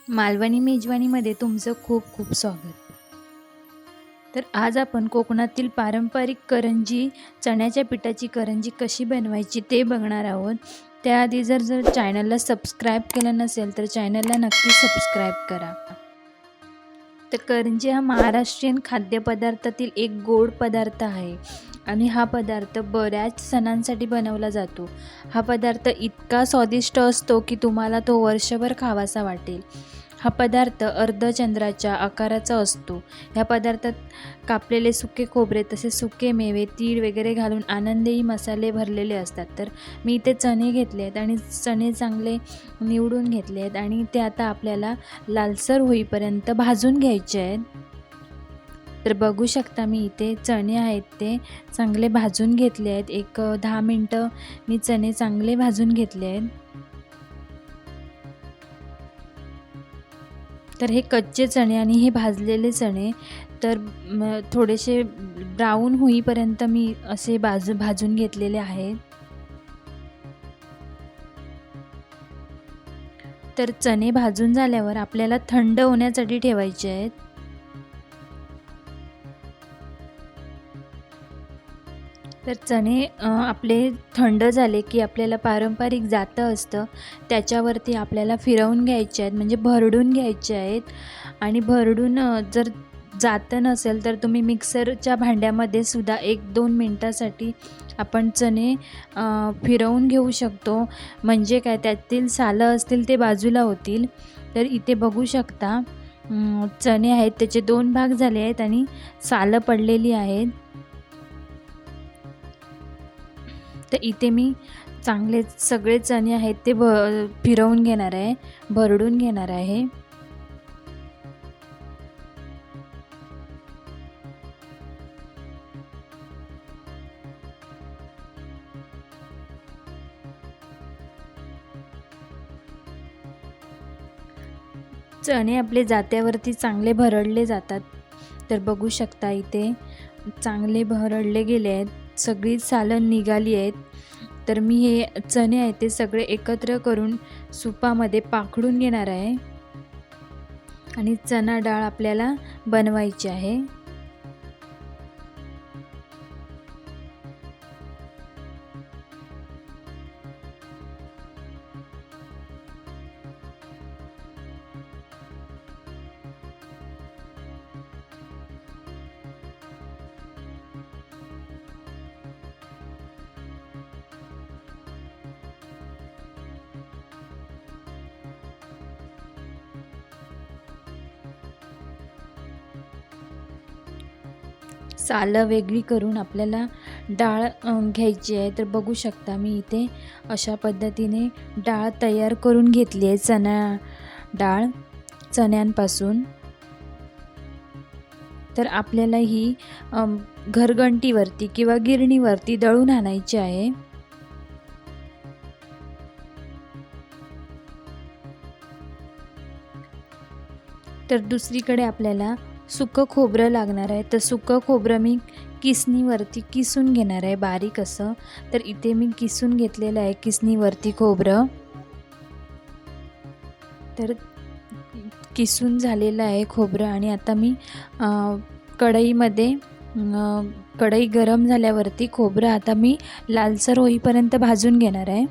मालवणी मेजवानीमध्ये तुमचं खूप खूप स्वागत. तर आज आपण कोकणातील पारंपरिक करंजी, चण्याच्या पिठाची करंजी कशी बनवायची ते बघणार आहोत. त्याआधी जर चॅनलला सबस्क्राईब केलं नसेल तर चॅनलला नक्की सबस्क्राईब करा. तर करंजी हा महाराष्ट्रीयन खाद्यपदार्थातील एक गोड पदार्थ आहे आणि हा पदार्थ बऱ्याच सणांसाठी बनवला जातो. हा पदार्थ इतका स्वादिष्ट असतो की तुम्हाला तो वर्षभर खावासा वाटेल. हा पदार्थ अर्धचंद्राच्या आकाराचा असतो. ह्या पदार्थात कापलेले सुके खोबरे तसेच सुके मेवे, तीळ वगैरे घालून आनंदी मसाले भरलेले असतात. तर मी इथे चणे घेतले आहेत आणि चणे चांगले निवडून घेतले आहेत आणि ते आता आपल्याला लालसर होईपर्यंत भाजून घ्यायचे आहेत. तर बघू शकता मी इथे चणे आहेत ते चांगले भाजून घेतले आहेत. एक 10 मिनटं मी चणे चांगले भाजून घेतले आहेत. तर हे कच्चे चणे आणि हे भाजलेले चणे तर थोडेसे ब्राऊन होईपर्यंत मी असे भाजून घेतलेले आहेत. तर चणे भाजून झाल्यावर आपल्याला थंड होण्यासाठी ठेवायचे आहेत. तर चणे आपले थंड झाले की आपल्याला पारंपरिक जातं असतं त्याच्यावरती आपल्याला फिरवून घ्यायचे आहेत, म्हणजे भरडून घ्यायचे आहेत. आणि भरडून जर जातं नसेल तर तुम्ही मिक्सरच्या भांड्यामध्ये सुद्धा 1-2 मिनटासाठी आपण चणे फिरवून घेऊ शकतो. म्हणजे काय त्यातील सालं असतील ते बाजूला होतील. तर इथे बघू शकता चणे आहेत त्याचे 2 भाग झाले आहेत आणि सालं पडलेली आहेत. तर इथे मी चांगले सगळे चणे आहेत ते फिरवून घेणार आहे, भरडून घेणार आहे. चणे आपले जात्यावरती चांगले भरडले जातात. तर बघू शकता इथे चांगले भरडले गेले आहेत, सगळी सालं निघाली आहेत. तर मी हे चणे आहेत ते सगळे एकत्र करून सुपामध्ये पाखडून घेणार आहे आणि चणा डाळ आपल्याला बनवायची आहे. सालं वेगळी करून आपल्याला डाळ घ्यायची आहे. तर बघू शकता मी इथे अशा पद्धतीने डाळ तयार करून घेतली आहे, डाळ चण्यांपासून. तर आपल्याला ही घरघंटीवरती किंवा गिरणीवरती दळून आणायची आहे. तर दुसरीकडे आपल्याला सुकं खोबरं लागणार आहे. तर सुकं खोबरं मी किसणीवरती किसून घेणार आहे बारीक असं. तर इथे मी किसून घेतलेलं आहे किसणीवरती खोबरं. तर किसून झालेलं आहे खोबरं आणि आता मी कढईमध्ये कढई गरम झाल्यावरती खोबरं आता मी लालसर होईपर्यंत भाजून घेणार आहे.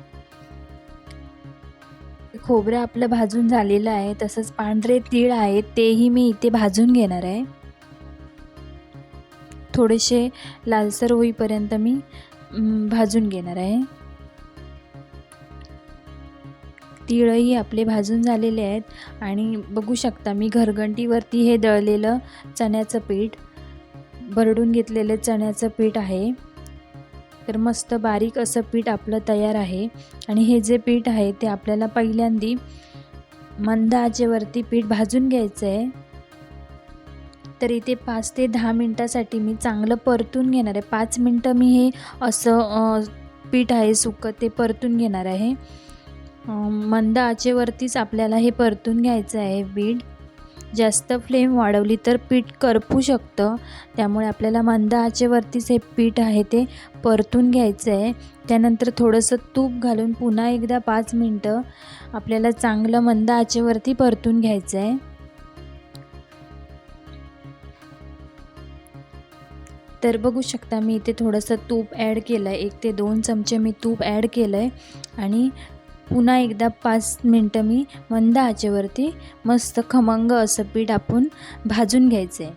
खोबरं आपलं भाजून झालेलं आहे. तसंच पांढरे तीळ आहेत तेही मी इथे भाजून घेणार आहे. थोडेसे लालसर होईपर्यंत मी भाजून घेणार आहे. तीळही आपले भाजून झालेले आहेत आणि बघू शकता मी घरघंटीवरती हे दळलेलं चण्याचं पीठ, भरडून घेतलेलं चण्याचं पीठ आहे. तर मस्त बारीक असं पीठ आपलं तयार आहे. आणि हे जे पीठ आहे ते आपल्याला पहिल्यांदी मंद आचेवरती पीठ भाजून घ्यायचं आहे. तर इथे 5 ते 10 मिनटासाठी मी चांगलं परतून घेणार आहे. 5 मिनटं मी हे असं पीठ आहे सुकं ते परतून घेणार आहे. मंद आचेवरतीच आपल्याला हे परतून घ्यायचं आहे पीठ. जास्त फ्लेम वाढवली तर पीठ करपू शकतं, त्यामुळे आपल्याला मंद आचेवरतीच हे पीठ आहे ते परतून घ्यायचं आहे. त्यानंतर थोडंसं तूप घालून पुन्हा एकदा 5 मिनटं आपल्याला चांगलं मंद आचेवरती परतून घ्यायचं आहे. तर बघू शकता मी इथे थोडंसं तूप ॲड केलं आहे, 1 ते 2 चमचे मी तूप ॲड केलं आहे आणि पुन्हा एकदा 5 मिनटं मी मंद आचेवरती मस्त खमंग असं पीठ आपण भाजून घ्यायचं आहे.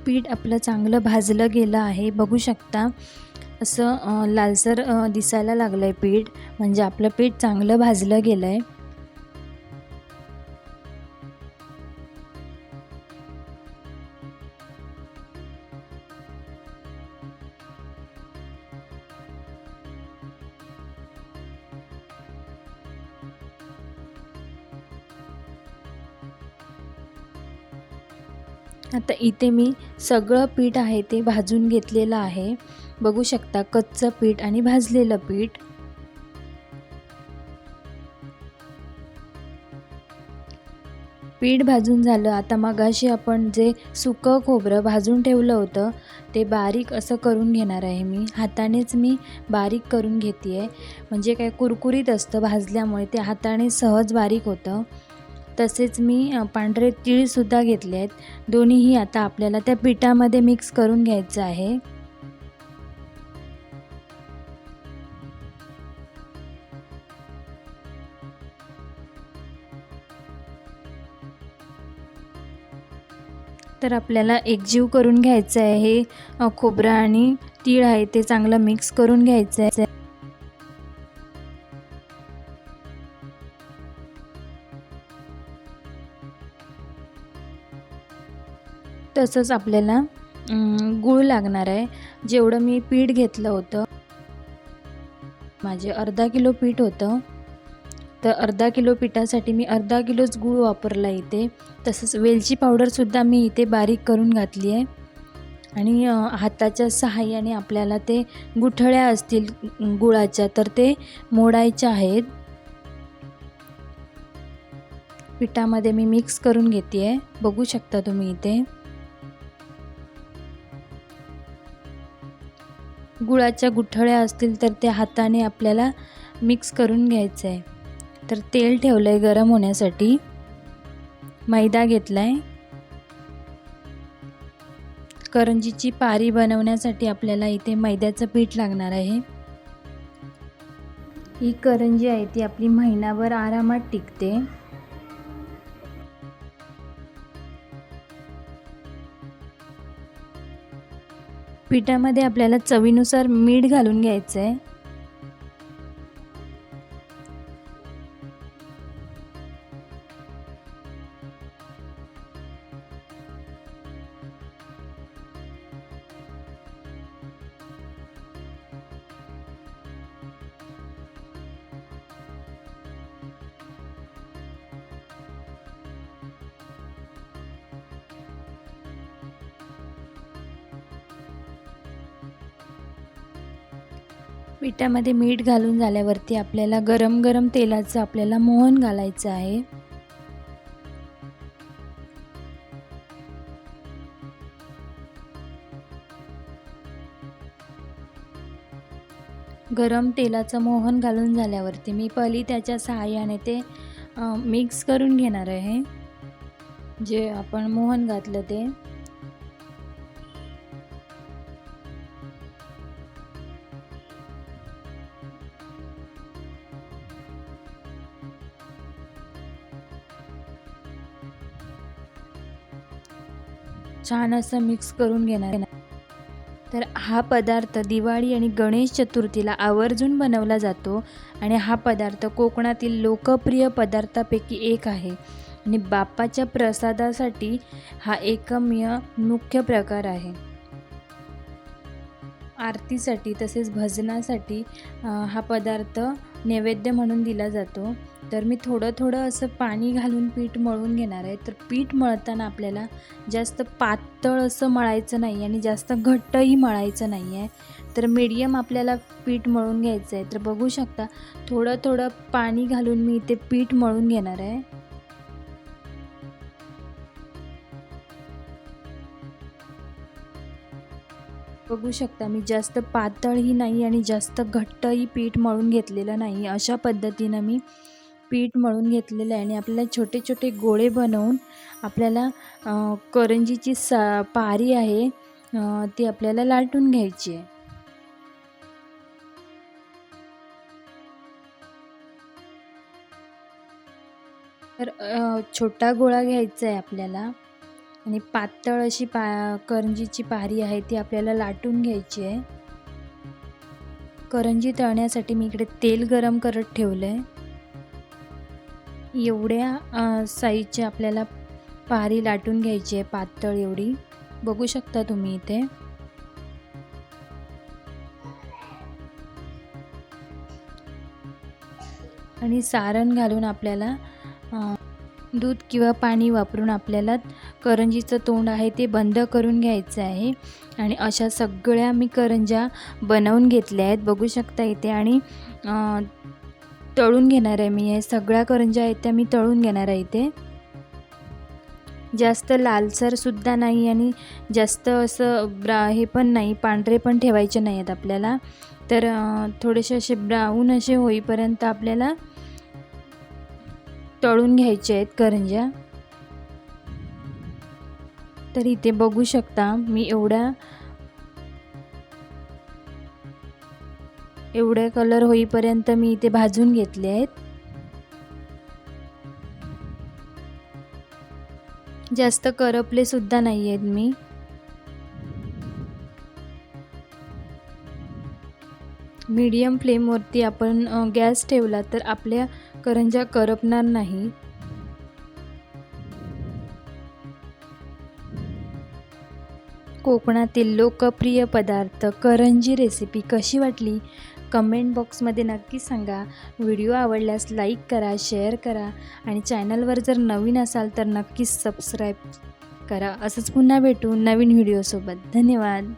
पीठ आपलं चांगलं भाजलं गेलं आहे, बघू शकता असं लालसर दिसायला लागलं आहे पीठ, म्हणजे आपलं पीठ चांगलं भाजलं गेलं आहे. आता इथे मी सगळं पीठ आहे ते भाजून घेतलेलं आहे, बघू शकता कच्चं पीठ आणि भाजलेलं पीठ. पीठ भाजून झालं. आता मगाशी आपण जे सुकं खोबरं भाजून ठेवलं होतं ते बारीक असं करून घेणार आहे मी. हातानेच मी बारीक करून घेते आहे, म्हणजे काय कुरकुरीत असतं भाजल्यामुळे, ते हाताने सहज बारीक होतं. तसेच मी पांढरे तीळसुद्धा घेतले आहेत. दोन्हीही आता आपल्याला त्या पिठामध्ये मिक्स करून घ्यायचं आहे. तर आपल्याला एकजीव करून घ्यायचं आहे. हे खोबरं आणि तीळ आहे ते चांगलं मिक्स करून घ्यायचं आहे. तसंच आपल्याला गूळ लागणार आहे. जेवढं मी पीठ घेतलं होतं, माझे अर्धा किलो पीठ होतं, तर अर्धा किलो पिठासाठी मी अर्धा किलोच गूळ वापरला इथे. तसंच वेलची पावडरसुद्धा मी इथे बारीक करून घातली आहे आणि हाताच्या सहाय्याने आपल्याला ते गुठळ्या असतील गुळाच्या तर ते मोडायच्या आहेत. पिठामध्ये मी मिक्स करून घेते आहे, बघू शकता तुम्ही इथे. गुळाच्या गुठळ्या असतील तर त्या हाताने आपल्याला मिक्स करून घ्यायचं आहे. तर तेल ठेवलं आहे गरम होण्यासाठी, मैदा घेतला आहे. करंजीची पारी बनवण्यासाठी आपल्याला इथे मैद्याचं पीठ लागणार आहे. ही करंजी आहे ती आपली महिनाभर आरामात टिकते. पिठामध्ये आपल्याला चवीनुसार मीठ घालून घ्यायचं आहे. पिठामध्ये मीठ घालून झाल्यावरती आपल्याला गरम गरम तेलाचं आपल्याला मोहन घालायचं आहे. गरम तेलाचं मोहन घालून झाल्यावरती मी पहिली त्याच्या सहाय्याने ते मिक्स करून घेणार आहे, जे आपण मोहन घातलं ते. छान असं मिक्स करून घेणार आहे. तर हा पदार्थ दिवाळी आणि गणेश चतुर्थीला आवर्जून बनवला जातो आणि हा पदार्थ कोकणातील लोकप्रिय पदार्थापैकी एक आहे आणि बाप्पाच्या प्रसादासाठी हा एकमेव मुख्य प्रकार आहे. आरतीसाठी तसेच भजनासाठी हा पदार्थ नैवेद्य म्हणून दिला जातो. तर मी थोडं थोडं असं पाणी घालून पीठ मळून घेणार आहे. तर पीठ मळताना आपल्याला जास्त पातळ असं मळायचं नाही आणि जास्त घट्टही मळायचं नाही आहे. तर मीडियम आपल्याला पीठ मळून घ्यायचं आहे. तर बघू शकता थोडं थोडं पाणी घालून मी इथे पीठ मळून घेणार आहे. बघू शकता मी जास्त पातळही नाही आणि जास्त घट्टही पीठ मळून घेतलेलं नाही. अशा पद्धतीनं मी पीठ मळून घेतलेलं आहे आणि आपल्याला छोटे छोटे गोळे बनवून आपल्याला करंजीची पारी आहे ती आपल्याला लाटून घ्यायची आहे. तर छोटा गोळा घ्यायचा आहे आपल्याला आणि पातळ अशी करंजीची पारी आहे ती आपल्याला लाटून घ्यायची आहे. करंजी तळण्यासाठी मी इकडे तेल गरम करत ठेवलं आहे. एवढ्या साईजची आपल्याला पारी लाटून घ्यायची आहे, पातळ एवढी. बघू शकता तुम्ही इथे. आणि सारण घालून आपल्याला दूध किंवा पाणी वापरून आपल्याला करंजीचं तोंड आहे ते बंद करून घ्यायचं आहे. आणि अशा सगळ्या मी करंज्या बनवून घेतल्या आहेत, बघू शकता इथे. आणि तळून घेणार आहे मी. हे सगळ्या करंज्या आहेत त्या मी तळून घेणार आहे इथे. जास्त लालसरसुद्धा नाही आणि जास्त असं हे पण नाही, पांढरे पण ठेवायचे नाही आहेत आपल्याला. तर थोडेसे असे ब्राऊन असे होईपर्यंत आपल्याला तळून घ्यायचे आहेत करंज्या. तर इथे बघू शकता मी एवढ्या कलर होईपर्यंत मी इथे भाजून घेतले आहेत. जास्त करपले सुद्धा नाही आहेत मी. मीडियम फ्लेमवरती आपण गॅस ठेवला तर आपल्या करंज्या करपणार नाही. कोकणातील लोकप्रिय पदार्थ करंजी रेसिपी कशी वाटली कमेंट बॉक्समध्ये नक्की सांगा. व्हिडिओ आवडल्यास लाईक करा, शेअर करा आणि चॅनलवर जर नवीन असाल तर नक्कीच सबस्क्राईब करा. असंच पुन्हा भेटू नवीन व्हिडिओसोबत. धन्यवाद.